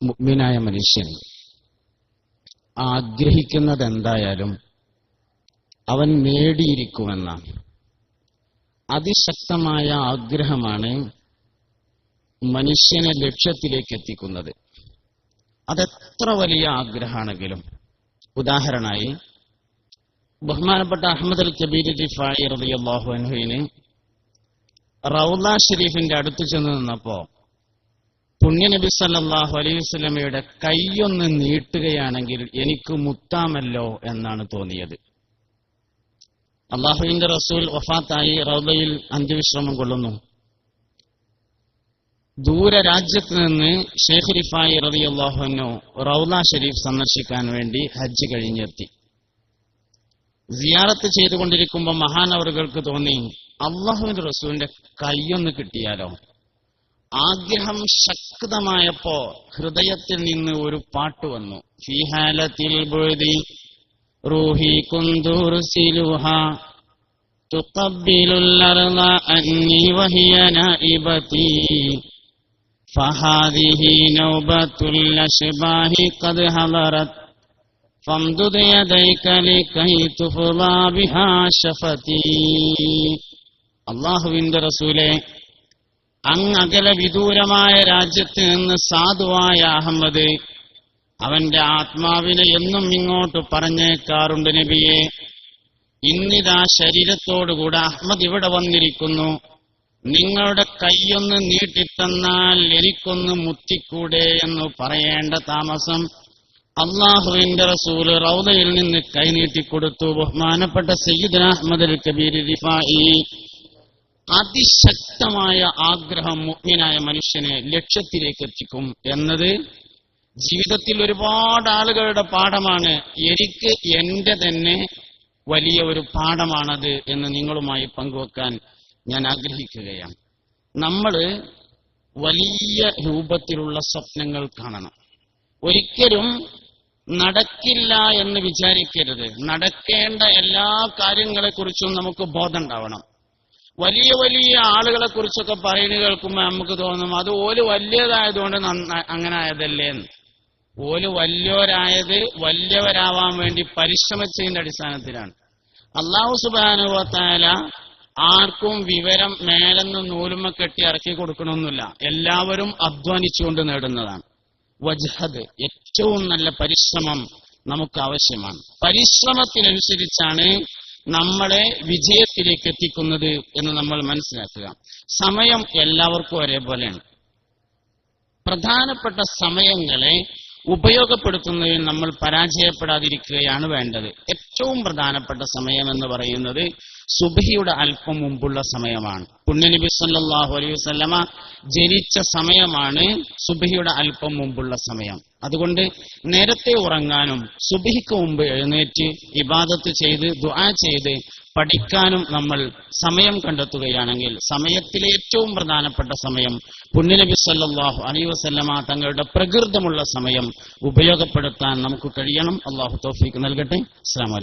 മുഅ്മിനായ മനുഷ്യൻ ആഗ്രഹിക്കുന്നത് എന്തായാലും അവൻ നേടിയിരിക്കുമെന്നാണ്. അതിശക്തമായ ആഗ്രഹമാണ് മനുഷ്യനെ ലക്ഷ്യത്തിലേക്ക് എത്തിക്കുന്നത്. അതെത്ര വലിയ ആഗ്രഹമാണെങ്കിലും. ഉദാഹരണമായി ബഹുമാനപ്പെട്ട അഹ്മദ് അൽ കബീർ റിഫായി റളിയല്ലാഹു അൻഹുവിന് റൗള ഷരീഫിന്റെ അടുത്ത് ചെന്ന് നിന്നപ്പോ പുണ്യനബി സല്ലല്ലാഹു അലൈഹി വസല്ലമയുടെ കൈയൊന്ന് നീട്ടുകയാണെങ്കിൽ എനിക്ക് മുത്താമല്ലോ എന്നാണ് തോന്നിയത്. അള്ളാഹുവിന്റെ റസൂൽ വഫാത്തായി റൗളയിൽ അന്ത്യവിശ്രമം കൊള്ളുന്നു. ദൂര രാജ്യത്ത് നിന്ന് ഷെയ്ഖ് റിഫായി റളിയല്ലാഹു അൻഹു റൗള ഷരീഫ് സന്ദർശിക്കാൻ വേണ്ടി ഹജ്ജ് കഴിഞ്ഞെത്തി. സിയാറത്ത് ചെയ്തുകൊണ്ടിരിക്കുമ്പോൾ മഹാനവറുകൾക്ക് തോന്നി, അള്ളാഹുവിന്റെ റസൂലിന്റെ കൈയൊന്ന് കിട്ടിയാലോ. ആഗ്രഹം ശക്തമായപ്പോ ഹൃദയത്തിൽ നിന്ന് ഒരു പാട്ട് വന്നു. ഫീ ഹാലത്തിൽ ബുഅദി റൂഹി കുന്തുർസിലുഹാ തുഖബ്ബിലുൽ അർള അന്നി വഹിയ നായിബതി ഫഹാദിഹി നൗബത്തുൽ അശ്ബാഹി ഖദ് ഹദറത് ഫംദുദ് യദൈക ലികൈ തുഫ്ളാ ബിഹാ ശഫതി. അല്ലാഹുവിന്റെ റസൂലേ, അങ്ങകല വിദൂരമായ രാജ്യത്ത് നിന്ന് സാധുവായ അഹമ്മദ് അവന്റെ ആത്മാവിനെ എന്നും ഇങ്ങോട്ട് പറഞ്ഞേക്കാറുണ്ട് നബിയെ. ഇന്നിതാ ശരീരത്തോടുകൂടെ അഹ്മദ് ഇവിടെ വന്നിരിക്കുന്നു. നിങ്ങളുടെ കൈയൊന്ന് നീട്ടിത്തന്നാൽ എനിക്കൊന്ന് മുത്തിക്കൂടെ എന്ന് പറയേണ്ട താമസം അള്ളാഹുവിന്റെ റസൂല് റൗദയിൽ നിന്ന് കൈനീട്ടിക്കൊടുത്തു. ബഹുമാനപ്പെട്ട സയ്യിദുന അഹ്മദ് അൽ കബീർ റിഫായി. അതിശക്തമായ ആഗ്രഹം മുഅ്മിനായ മനുഷ്യനെ ലക്ഷ്യത്തിലേക്ക് എത്തിക്കും എന്നത് ജീവിതത്തിൽ ഒരുപാട് ആളുകളുടെ പാഠമാണ്. എനിക്ക് എന്റെ തന്നെ വലിയ ഒരു പാഠമാണത് എന്ന് നിങ്ങളുമായി പങ്കുവെക്കാൻ ഞാൻ ആഗ്രഹിക്കുകയാണ്. നമ്മൾ വലിയ രൂപത്തിലുള്ള സ്വപ്നങ്ങൾ കാണണം. ഒരിക്കലും നടക്കില്ല എന്ന് വിചാരിക്കരുത്. നടക്കേണ്ട എല്ലാ കാര്യങ്ങളെക്കുറിച്ചും നമുക്ക് ബോധം ഉണ്ടാവണം. വലിയ വലിയ ആളുകളെ കുറിച്ചൊക്കെ പറയുന്നത് കേൾക്കുമ്പോൾ നമുക്ക് തോന്നും അത് ഓല് വലിയതായതുകൊണ്ട് അങ്ങനെ ആയതല്ലേ എന്ന്. ഓല് വലിയവരായത് വലിയവരാവാൻ വേണ്ടി പരിശ്രമിച്ചതിന്റെ അടിസ്ഥാനത്തിലാണ്. അല്ലാഹു സുബ്ഹാനഹു വ തആല ആർക്കും വിവരം മേലെന്ന് നൂലുമ കെട്ടി ഇറക്കി കൊടുക്കണമെന്നില്ല. എല്ലാവരും അധ്വാനിച്ചുകൊണ്ട് നേടുന്നതാണ്. വജ്ഹദ്, ഏറ്റവും നല്ല പരിശ്രമം നമുക്ക് ആവശ്യമാണ്. പരിശ്രമത്തിനനുസരിച്ചാണ് നമ്മളെ വിജയത്തിലേക്ക് എത്തിക്കുന്നത് എന്ന് നമ്മൾ മനസ്സിലാക്കുക. സമയം എല്ലാവർക്കും ഒരേപോലെയാണ്. പ്രധാനപ്പെട്ട സമയങ്ങളെ ഉപയോഗപ്പെടുത്തുന്നതിൽ നമ്മൾ പരാജയപ്പെടാതിരിക്കുകയാണ് വേണ്ടത്. ഏറ്റവും പ്രധാനപ്പെട്ട സമയം എന്ന് പറയുന്നത് സുബ്ഹിയുടെ അല്പം മുമ്പുള്ള സമയമാണ്. പുണ്യനബി സല്ലല്ലാഹു അലൈഹി വസല്ലമ ജനിച്ച സമയമാണ് സുബ്ഹിയുടെ അല്പം മുമ്പുള്ള സമയം. അതുകൊണ്ട് നേരത്തെ ഉറങ്ങാനും സുബ്ഹിക്ക് മുമ്പ് എഴുന്നേറ്റ് ഇബാദത്ത് ചെയ്ത് ദുആ ചെയ്ത് പഠിക്കാനും നമ്മൾ സമയം കണ്ടെത്തുകയാണെങ്കിൽ സമയത്തിലെ ഏറ്റവും പ്രധാനപ്പെട്ട സമയം പുണ്യനബി സല്ലല്ലാഹു അലൈഹി വസല്ലമ തങ്ങളുടെ പ്രകൃതമുള്ള സമയം ഉപയോഗപ്പെടുത്താൻ നമുക്ക് കഴിയണം. അല്ലാഹു തൗഫീഖ് നൽകട്ടെ. അസ്സലാമു അലൈക്കും.